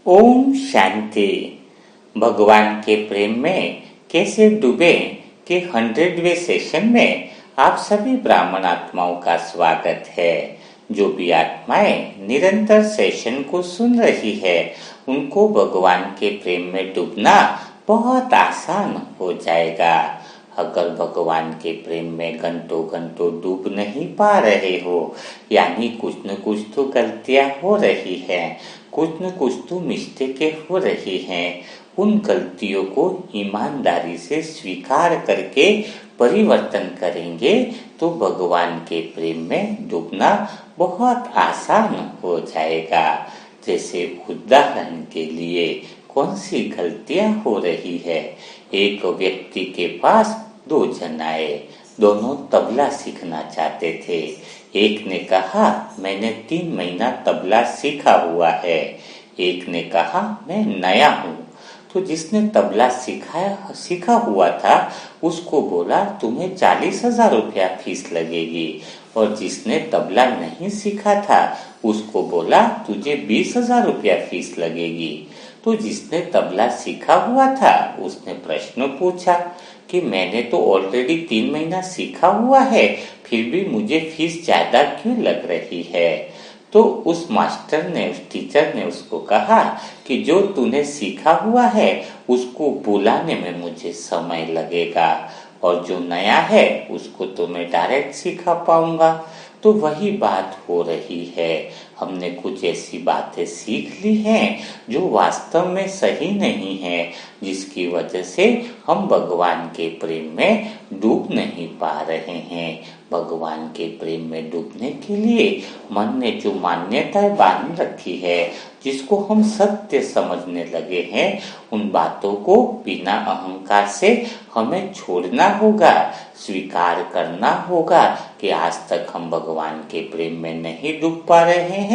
ओम शांति। भगवान के प्रेम में कैसे डूबे के 100वें सेशन में आप सभी ब्राह्मण आत्माओं का स्वागत है। जो भी आत्माएं निरंतर सेशन को सुन रही है उनको भगवान के प्रेम में डूबना बहुत आसान हो जाएगा। अगर भगवान के प्रेम में घंटों घंटों डूब नहीं पा रहे हो, यानी कुछ न कुछ तो गलतियां हो रही हैं, कुछ न कुछ तो मिस्टेकें हो रही हैं, उन गलतियों को ईमानदारी से स्वीकार करके परिवर्तन करेंगे तो भगवान के प्रेम में डूबना बहुत आसान हो जाएगा। जैसे उदाहरण के लिए कौन सी गलतियां हो रही है। एक व्यक्ति के पास 2 जन आए, दोनों तबला सीखना चाहते थे। एक ने कहा मैंने 3 महीना तबला सीखा हुआ है, एक ने कहा मैं नया हूँ। तो जिसने तबला सीखा हुआ था उसको बोला तुम्हें 40,000 रुपया फीस लगेगी, और जिसने तबला नहीं सीखा था उसको बोला तुझे 20,000 रुपया फीस लगेगी। तो जिसने तबला सीखा हुआ था उसने प्रश्न पूछा कि मैंने तो ऑलरेडी 3 महीना सीखा हुआ है, फिर भी मुझे फीस ज्यादा क्यों लग रही है। तो उस मास्टर ने, उस टीचर ने उसको कहा कि जो तूने सीखा हुआ है उसको बुलाने में मुझे समय लगेगा, और जो नया है उसको तो मैं डायरेक्ट सिखा पाऊंगा। तो वही बात हो रही है, हमने कुछ ऐसी बातें सीख ली हैं जो वास्तव में सही नहीं है, जिसकी वजह से हम भगवान के प्रेम में डूब नहीं पा रहे हैं। भगवान के प्रेम में डूबने के लिए मन ने जो मान्यताएं बांध रखी है, जिसको हम सत्य समझने लगे हैं, उन बातों को बिना अहंकार से हमें छोड़ना होगा, स्वीकार करना होगा कि आज तक हम भगवान के प्रेम में नहीं डूब पा रहे हैं।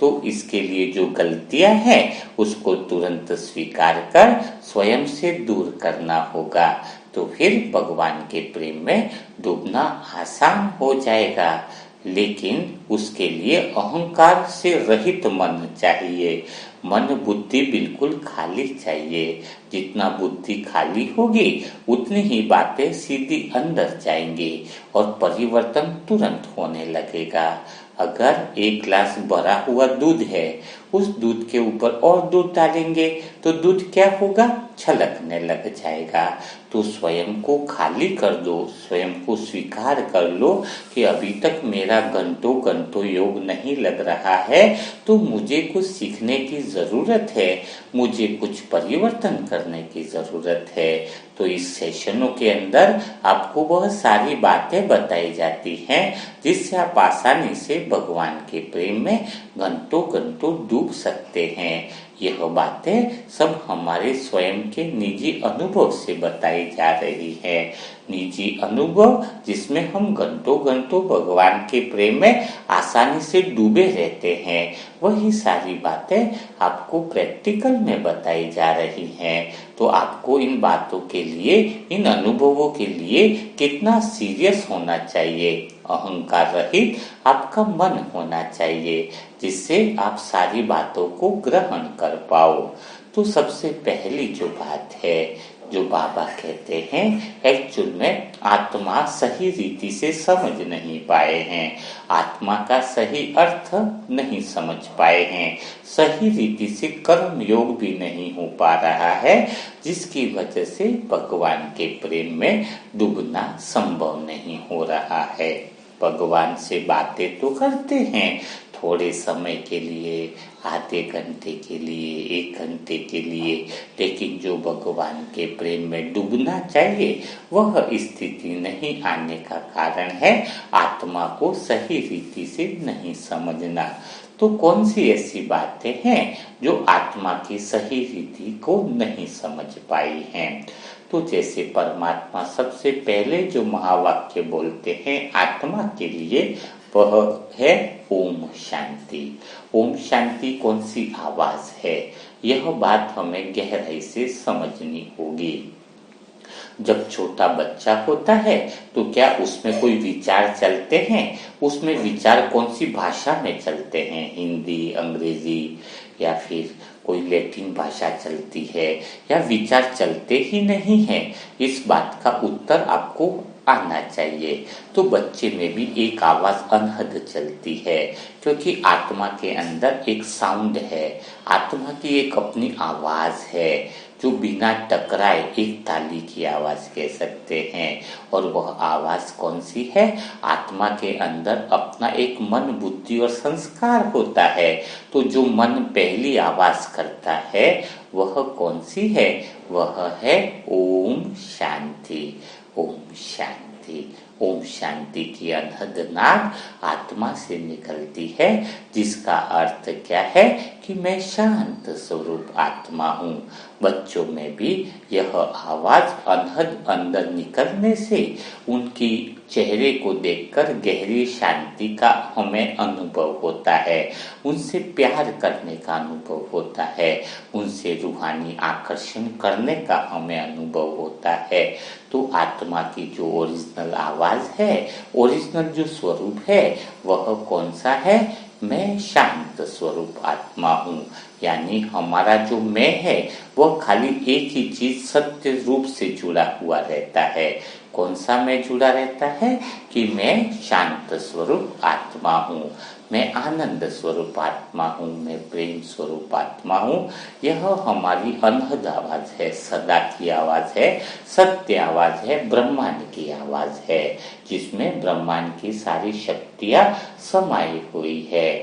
तो इसके लिए जो गलतियां हैं उसको तुरंत स्वीकार कर स्वयं से दूर करना होगा, तो फिर भगवान के प्रेम में डूबना आसान हो जाएगा। लेकिन उसके लिए अहंकार से रहित मन चाहिए, मन बुद्धि बिल्कुल खाली चाहिए। जितना बुद्धि खाली होगी उतनी ही बातें सीधी अंदर जाएंगी और परिवर्तन तुरंत होने लगेगा। अगर 1 गिलास भरा हुआ दूध है, उस दूध के ऊपर और दूध डालेंगे तो दूध क्या होगा, छलकने लग जाएगा। तो स्वयं को खाली कर दो, स्वयं को स्वीकार कर लो कि अभी तक मेरा घंटों घंटों योग नहीं लग रहा है, तो मुझे कुछ सीखने की जरूरत है, मुझे कुछ परिवर्तन करने की जरूरत है। तो इस सेशनों के अंदर आपको बहुत सारी बातें बताई जाती हैं जिससे आप आसानी से भगवान के प्रेम में घंटों घंटों डूब सकते हैं। यह बातें सब हमारे स्वयं के निजी अनुभव से बताई जा रही है, निजी अनुभव जिसमें हम घंटों घंटों भगवान के प्रेम में आसानी से डूबे रहते हैं। वही सारी बातें आपको प्रैक्टिकल में बताई जा रही हैं। तो आपको इन बातों के लिए, इन अनुभवों के लिए कितना सीरियस होना चाहिए। अहंकार रहित आपका मन होना चाहिए, जिससे आप सारी बातों को ग्रहण कर पाओ। तो सबसे पहली जो बात है, जो बाबा कहते हैं, एक्चुअल में आत्मा सही रीति से समझ नहीं पाए हैं, आत्मा का सही अर्थ नहीं समझ पाए हैं, सही रीति से कर्म योग भी नहीं हो पा रहा है, जिसकी वजह से भगवान के प्रेम में डूबना संभव नहीं हो रहा है। भगवान से बातें तो करते हैं थोड़े समय के लिए, आधे घंटे के लिए, 1 घंटे के लिए, लेकिन जो भगवान के प्रेम में डूबना चाहिए वह स्थिति नहीं आने का कारण है आत्मा को सही रीति से नहीं समझना। तो कौन सी ऐसी बातें हैं जो आत्मा की सही रीति को नहीं समझ पाई हैं। तो जैसे परमात्मा सबसे पहले जो महावाक्य बोलते हैं आत्मा के लिए, वह है ओम शांति। ओम शांति कौन सी आवाज है, यह बात हमें गहराई से समझनी होगी। जब छोटा बच्चा होता है तो क्या उसमें कोई विचार चलते हैं, उसमें विचार कौन सी भाषा में चलते हैं, हिंदी, अंग्रेजी या फिर कोई लैटिन भाषा चलती है या विचार चलते ही नहीं है, इस बात का उत्तर आपको आना चाहिए। तो बच्चे में भी एक आवाज अनहद चलती है, क्योंकि आत्मा के अंदर एक साउंड है, आत्मा की एक अपनी आवाज है जो बिना टकराए एक ताली की आवाज कह सकते हैं। और वह आवाज कौन सी है? आत्मा के अंदर अपना एक मन, बुद्धि और संस्कार होता है। तो जो मन पहली आवाज करता है वह कौन सी है? वह है ओम शांति। ओम शांति। ओम शांति की अनहद नाद आत्मा से निकलती है, जिसका अर्थ क्या है कि मैं शांत स्वरूप आत्मा हूँ। बच्चों में भी यह आवाज अनहद अंदर निकलने से उनकी चेहरे को देखकर गहरी शांति का हमें अनुभव होता है, उनसे प्यार करने का अनुभव होता है, उनसे रूहानी आकर्षण करने का हमें अनुभव होता है। तो आत्मा की जो ओरिजिनल आवाज है, ओरिजिनल जो स्वरूप है, वह कौन सा है? मैं शांत स्वरूप आत्मा हूँ। यानी हमारा जो मैं है वह खाली एक ही चीज सत्य रूप से जुड़ा हुआ रहता है। कौन सा मैं जुड़ा रहता है? कि मैं शांत स्वरूप आत्मा हूँ, मैं आनंद स्वरूप आत्मा हूँ, मैं प्रेम स्वरूप आत्मा हूँ। यह हमारी अनहद आवाज है, सदा की आवाज है, सत्य आवाज है, ब्रह्मांड की आवाज है, जिसमें ब्रह्मांड की सारी शक्तियां समाई हुई है।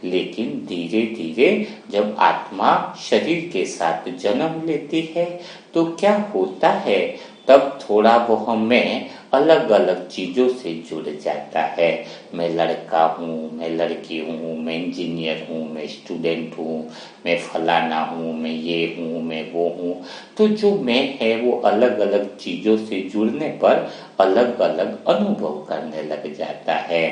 लेकिन धीरे धीरे जब आत्मा शरीर के साथ जन्म लेती है तो क्या होता है? तब थोड़ा वह मैं अलग अलग चीजों से जुड़ जाता है। मैं लड़का हूँ, मैं लड़की हूँ, मैं इंजीनियर हूँ, मैं स्टूडेंट हूँ, मैं फलाना हूँ, मैं ये हूँ, मैं वो हूँ। तो जो मैं है वो अलग अलग चीजों से जुड़ने पर अलग अलग अनुभव करने लग जाता है।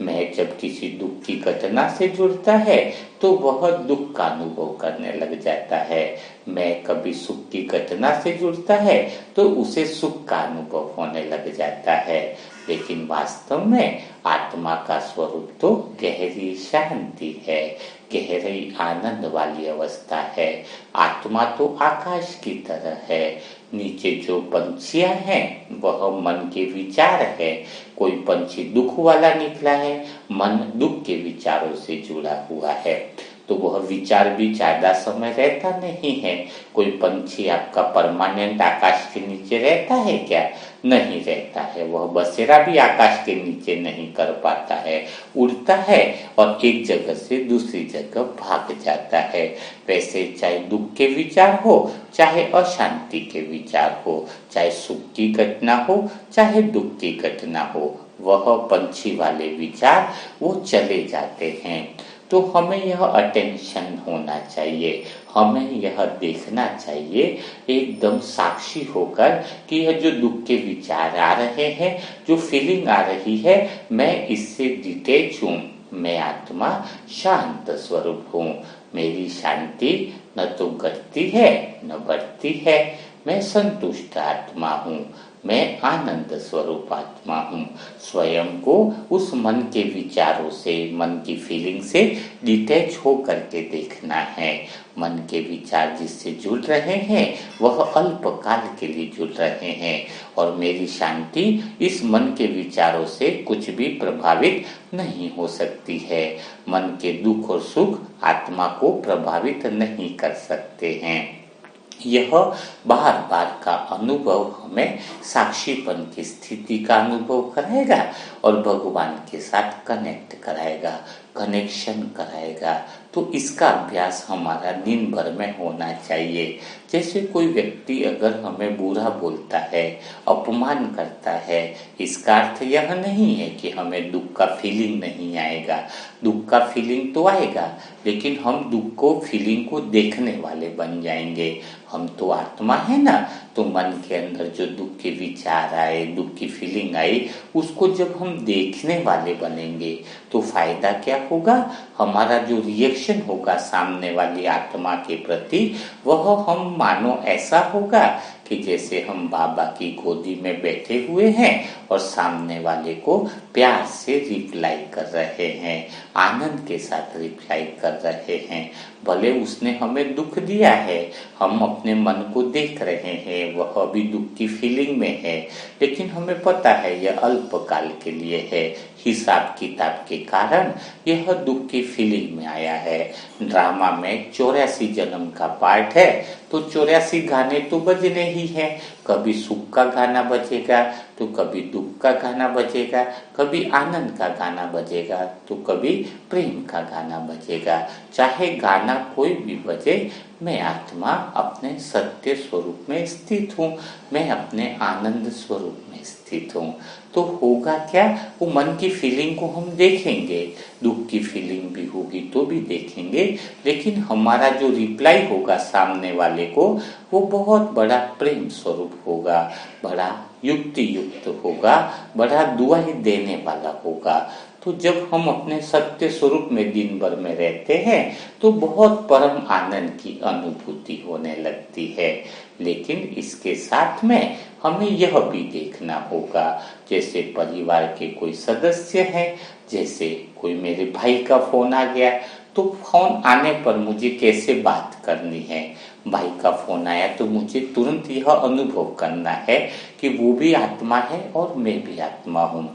मैं जब किसी दुख की घटना से जुड़ता है तो वह दुख का अनुभव करने लग जाता है। मैं कभी सुख की घटना से जुड़ता है तो उसे सुख का अनुभव होने लग जाता है। लेकिन वास्तव में आत्मा का स्वरूप तो गहरी शांति है, गहरी आनंद वाली अवस्था है। आत्मा तो आकाश की तरह है। नीचे जो पंछियां हैं वह मन के विचार है। कोई पंछी दुख वाला निकला है, मन दुख के विचारों से जुड़ा हुआ है, तो वह विचार भी ज्यादा समय रहता नहीं है। कोई पंछी आपका परमानेंट आकाश के नीचे रहता है क्या? नहीं रहता है। वह बसेरा भी आकाश के नीचे नहीं कर पाता है, उड़ता है और एक जगह से दूसरी जगह भाग जाता है। वैसे चाहे दुख के विचार हो, चाहे अशांति के विचार हो, चाहे सुख की घटना हो, चाहे दुख की घटना हो, वह पंछी वाले विचार वो चले जाते हैं। तो हमें यह अटेंशन होना चाहिए, हमें यह देखना चाहिए एकदम साक्षी होकर कि यह जो दुख के विचार आ रहे हैं, जो फीलिंग आ रही है, मैं इससे डिटेच हूँ। मैं आत्मा शांत स्वरूप हूँ। मेरी शांति न तो घटती है न बढ़ती है। मैं संतुष्ट आत्मा हूँ, मैं आनंद स्वरूप आत्मा हूँ। स्वयं को उस मन के विचारों से, मन की फीलिंग से डिटैच हो करके देखना है। मन के विचार जिससे जुड़ रहे हैं वह अल्पकाल के लिए जुड़ रहे हैं, और मेरी शांति इस मन के विचारों से कुछ भी प्रभावित नहीं हो सकती है। मन के दुख और सुख आत्मा को प्रभावित नहीं कर सकते हैं। यह बार बार का अनुभव हमें साक्षीपन की स्थिति का अनुभव कराएगा और भगवान के साथ कनेक्ट कराएगा, कनेक्शन कराएगा। तो इसका अभ्यास हमारा दिन भर में होना चाहिए। जैसे कोई व्यक्ति अगर हमें बुरा बोलता है, अपमान करता है, इसका अर्थ यह नहीं है कि हमें दुख का फीलिंग नहीं आएगा। दुख का फीलिंग तो आएगा, लेकिन हम दुख को, फीलिंग को देखने वाले बन जाएंगे। हम तो आत्मा है ना, तो मन के अंदर जो दुख के विचार आए, दुख की फीलिंग आई, उसको जब हम देखने वाले बनेंगे तो फायदा क्या होगा? हमारा जो रिएक्शन होगा सामने वाली आत्मा के प्रति, वह हम मानो ऐसा होगा कि जैसे हम बाबा की गोदी में बैठे हुए हैं और सामने वाले को प्यार से रिप्लाई कर रहे हैं, आनंद के साथ रिप्लाई कर रहे हैं। भले उसने हमें दुख दिया है, हम अपने मन को देख रहे हैं, वह अभी दुख की फीलिंग में है, लेकिन हमें पता है यह अल्पकाल के लिए है। हिसाब किताब के कारण यह दुख की फीलिंग में आया है। ड्रामा में 84 जन्म का पार्ट है, तो 84 गाने तो बजने ही हैं। कभी सुख का गाना बजेगा तो कभी दुख का गाना बजेगा, कभी आनंद का गाना बजेगा तो कभी प्रेम का गाना बजेगा। चाहे गाना कोई भी बजे, मैं आत्मा अपने सत्य स्वरूप में स्थित हूँ, मैं अपने आनंद स्वरूप में स्थित हूँ। तो होगा क्या, वो मन की फीलिंग को हम देखेंगे, दुख की फीलिंग भी होगी तो भी देखेंगे, लेकिन हमारा जो रिप्लाई होगा सामने वाले को, वो बहुत बड़ा प्रेम स्वरूप होगा, बड़ा युक्ति युक्त होगा, बड़ा दुआई देने वाला होगा। तो जब हम अपने सत्य स्वरूप में दिन भर में रहते हैं तो बहुत परम आनंद की अनुभूति होने लगती है। लेकिन इसके साथ में हमें यह भी देखना होगा, जैसे परिवार के कोई सदस्य हैं, जैसे कोई मेरे भाई का फोन आ गया, तो फोन आने पर मुझे कैसे बात करनी है। भाई का फोन आया तो मुझे तुरंत यह अनुभव करना है कि वो भी आत्मा है और मैं भी आत्मा हूँ।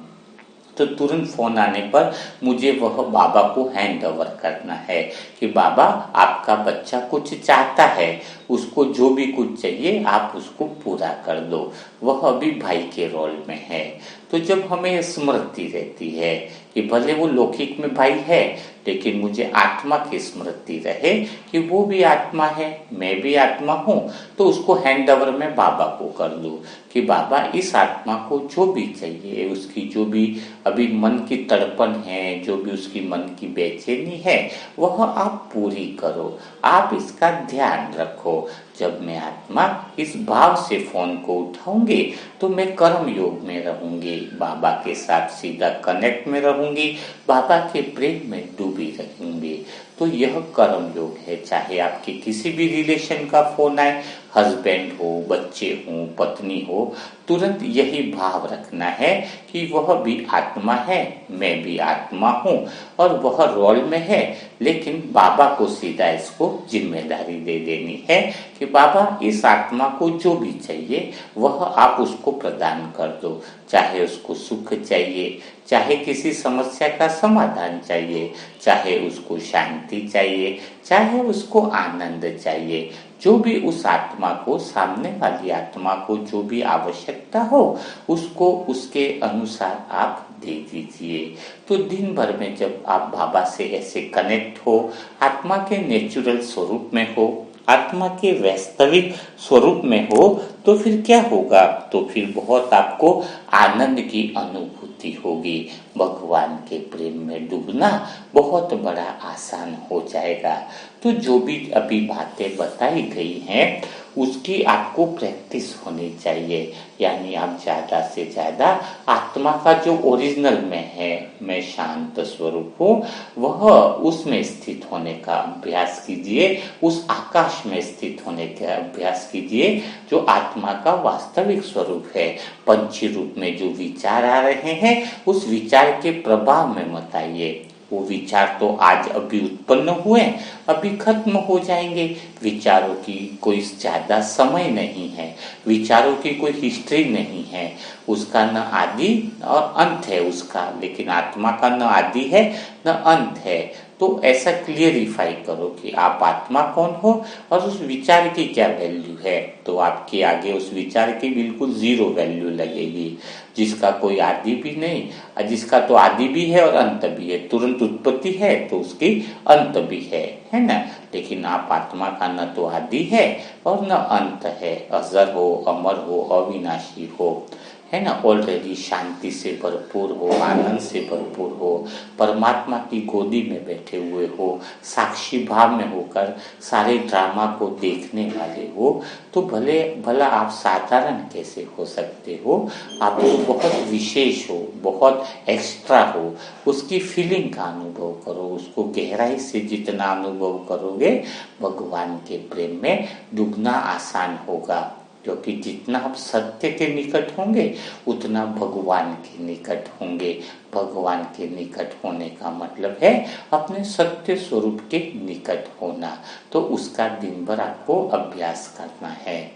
तो तुरंत फोन आने पर मुझे वह बाबा को हैंड ओवर करना है कि बाबा आपका बच्चा कुछ चाहता है, उसको जो भी कुछ चाहिए आप उसको पूरा कर दो, वह अभी भाई के रोल में है। तो जब हमें स्मृति रहती है कि भले वो लौकिक में भाई है, लेकिन मुझे आत्मा की स्मृति रहे कि वो भी आत्मा है, मैं भी आत्मा हूँ, तो उसको हैंड ओवर में बाबा को कर दो कि बाबा इस आत्मा को जो भी चाहिए, उसकी जो भी अभी मन की तड़पन है, जो भी उसकी मन की बेचैनी है, वह आप पूरी करो, आप इसका ध्यान रखो। जब मैं आत्मा इस भाव से फोन को उठाऊंगी तो मैं कर्म योग में रहूंगी, बाबा के साथ सीधा कनेक्ट में रहूंगी, बाबा के प्रेम में डूबी रहूंगी। तो यह कर्म योग है। चाहे आपके किसी भी रिलेशन का फोन आए, हस्बैंड हो, बच्चे हो, पत्नी हो, तुरंत यही भाव रखना है कि वह भी आत्मा है, मैं भी आत्मा हूँ, और वह रोल में है, लेकिन बाबा को सीधा इसको जिम्मेदारी दे देनी है कि बाबा इस आत्मा को जो भी चाहिए वह आप उसको प्रदान कर दो। चाहे उसको सुख चाहिए, चाहे किसी समस्या का समाधान चाहिए, चाहे उसको शांति चाहिए, चाहे उसको आनंद चाहिए, जो भी उस आत्मा को, सामने वाली आत्मा को जो भी आवश्यकता हो, उसको उसके अनुसार आप दे दीजिए। तो दिन भर में जब आप बाबा से ऐसे कनेक्ट हो, आत्मा के नेचुरल स्वरूप में हो, आत्मा के वास्तविक स्वरूप में हो, तो फिर क्या होगा, तो फिर बहुत आपको आनंद की अनुभूति होगी। भगवान के प्रेम में डूबना बहुत बड़ा आसान हो जाएगा। तो जो भी अभी बातें बताई गई हैं उसकी आपको प्रैक्टिस होनी चाहिए, यानी आप ज्यादा से ज्यादा आत्मा का जो ओरिजिनल में है, मैं शांत स्वरूप हूँ, वह उसमें स्थित होने का अभ्यास कीजिए, उस आकाश में स्थित होने का अभ्यास कीजिए जो आत्मा का वास्तविक स्वरूप है। पंछी रूप में जो विचार आ रहे हैं उस विचार के प्रभाव में मत आइए। वो विचार तो आज अभी उत्पन्न हुए, अभी खत्म हो जाएंगे। विचारों की कोई ज्यादा समय नहीं है, विचारों की कोई हिस्ट्री नहीं है, उसका न आदि और अंत है उसका, लेकिन आत्मा का न आदि है न अंत है। तो ऐसा क्लियरिफाई करो कि आप आत्मा कौन हो और उस विचार की क्या वैल्यू है, तो आपके आगे उस विचार की बिल्कुल जीरो वैल्यू लगेगी। जिसका कोई आदि भी नहीं, जिसका तो आदि भी है और अंत भी है, तुरंत उत्पत्ति है तो उसकी अंत भी है ना। लेकिन आप आत्मा का न तो आदि है और न अंत है, अजर हो, अमर हो, अविनाशी हो, है ना, ऑलरेडी शांति से भरपूर हो, आनंद से भरपूर हो, परमात्मा की गोदी में बैठे हुए हो, साक्षी भाव में होकर सारे ड्रामा को देखने वाले हो, तो भला आप साधारण कैसे हो सकते हो। आप तो बहुत विशेष हो, बहुत एक्स्ट्रा हो। उसकी फीलिंग का अनुभव करो, उसको गहराई से जितना अनुभव करोगे, भगवान के प्रेम में डूबना आसान होगा। क्योंकि जितना आप सत्य के निकट होंगे उतना भगवान के निकट होंगे। भगवान के निकट होने का मतलब है अपने सत्य स्वरूप के निकट होना। तो उसका दिन भर आपको अभ्यास करना है।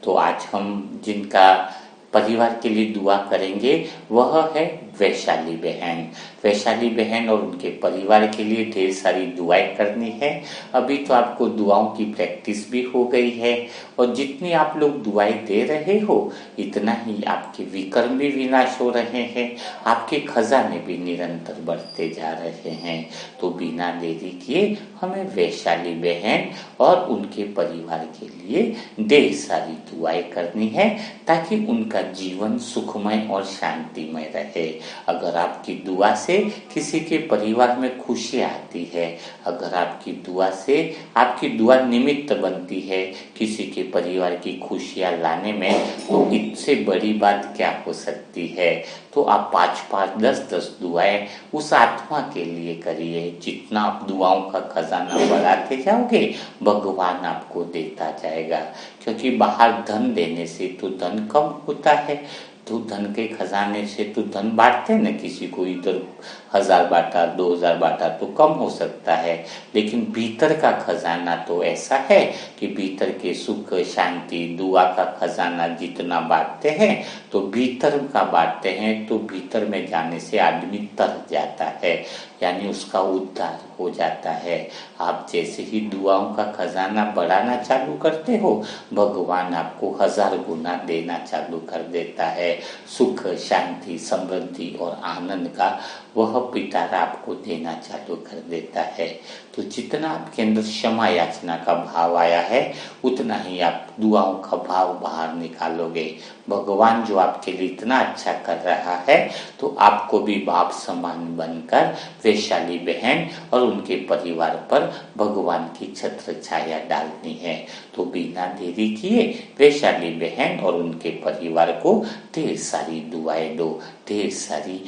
तो आज हम जिनका परिवार के लिए दुआ करेंगे वह है वैशाली बहन। वैशाली बहन और उनके परिवार के लिए ढेर सारी दुआएं करनी है। अभी तो आपको दुआओं की प्रैक्टिस भी हो गई है और जितनी आप लोग दुआएं दे रहे हो इतना ही आपके विकर्म भी विनाश हो रहे हैं, आपके खजाने भी निरंतर बढ़ते जा रहे हैं। तो बिना देरी किए हमें वैशाली बहन और उनके परिवार के लिए ढेर सारी दुआएं करनी है ताकि उनका जीवन सुखमय और शांतिमय रहे। अगर आपकी दुआ से किसी के परिवार में खुशी आती है, अगर आपकी दुआ निमित्त बनती है किसी के परिवार की खुशियां लाने में, तो इससे बड़ी बात क्या हो सकती है। तो आप 5-5, 10-10 दुआएं उस आत्मा के लिए करिए। जितना आप दुआओं का खजाना बढ़ाते जाओगे भगवान आपको देता जाएगा, क्योंकि बाहर धन देने से तो धन कम होता है। तो धन के खजाने से तो धन बांटते न, किसी को इधर 1000 बांटा, 2000 बांटा तो कम हो सकता है, लेकिन भीतर का खजाना तो ऐसा है कि भीतर के सुख शांति दुआ का खजाना जितना बांटते हैं तो भीतर का बांटते हैं तो भीतर में जाने से आदमी तर जाता है, यानी उसका उद्धार हो जाता है। आप जैसे ही दुआओं का खजाना बढ़ाना चालू करते हो भगवान आपको 1000 गुना देना चालू कर देता है। सुख शांति समृद्धि और आनंद का वह पिटारा आपको देना चालू कर देता है। तो जितना आपके अंदर क्षमा याचना का भाव आया है उतना ही आप दुआओं का भाव बाहर निकालोगे। भगवान जो आपके लिए इतना अच्छा कर रहा है तो आपको भी बाप समान बनकर वैशाली बहन और उनके परिवार पर भगवान की छत्र छाया डालनी है। तो बिना देरी किए वैशाली बहन और उनके परिवार को ढेर सारी दुआएं दो, ढेर सारी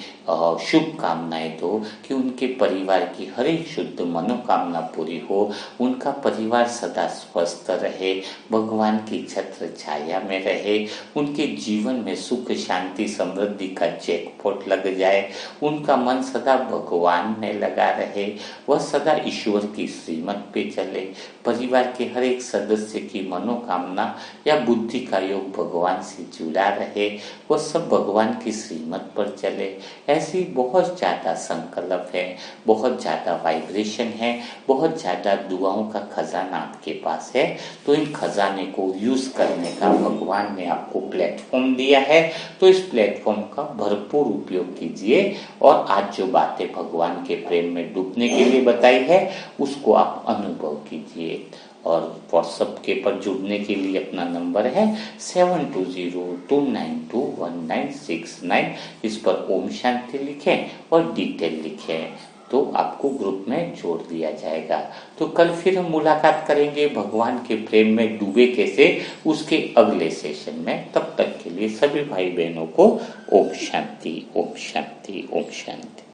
शुभकामनाएं दो कि उनके परिवार की हर एक शुद्ध मनोकामना पूरी हो, उनका परिवार सदा स्वस्थ रहे, भगवान की छत्र छाया में रहे, उनके जीवन में सुख शांति समृद्धि का जैकपॉट लग जाए, उनका मन सदा भगवान में लगा रहे, वह सदा ईश्वर की श्रीमत पे चले, परिवार के हर एक सदस्य की मनोकामना या बुद्धि का योग भगवान से जुड़ा रहे, वह सब भगवान की श्रीमत पर चले। ऐसी बहुत ज्यादा संकल्प है, बहुत ज्यादा वाइब्रेशन है, बहुत ज्यादा दुआओं का खजाना आपके पास है। तो इन खजाने को यूज करने का भगवान ने आपको प्लेटफॉर्म दिया है, तो इस प्लेटफॉर्म का भरपूर उपयोग कीजिए और आज जो बातें भगवान के प्रेम में डूबने के लिए बताई है उसको आप अनुभव कीजिए। और व्हाट्सएप के पर जुड़ने के लिए अपना नंबर है 7202921969। इस पर ओम शांति लिखें और डिटेल लिखें तो आपको ग्रुप में जोड़ दिया जाएगा। तो कल फिर हम मुलाकात करेंगे भगवान के प्रेम में डूबे कैसे उसके अगले सेशन में। तब तक के लिए सभी भाई बहनों को ओम शांति, ओम शांति, ओम शांति।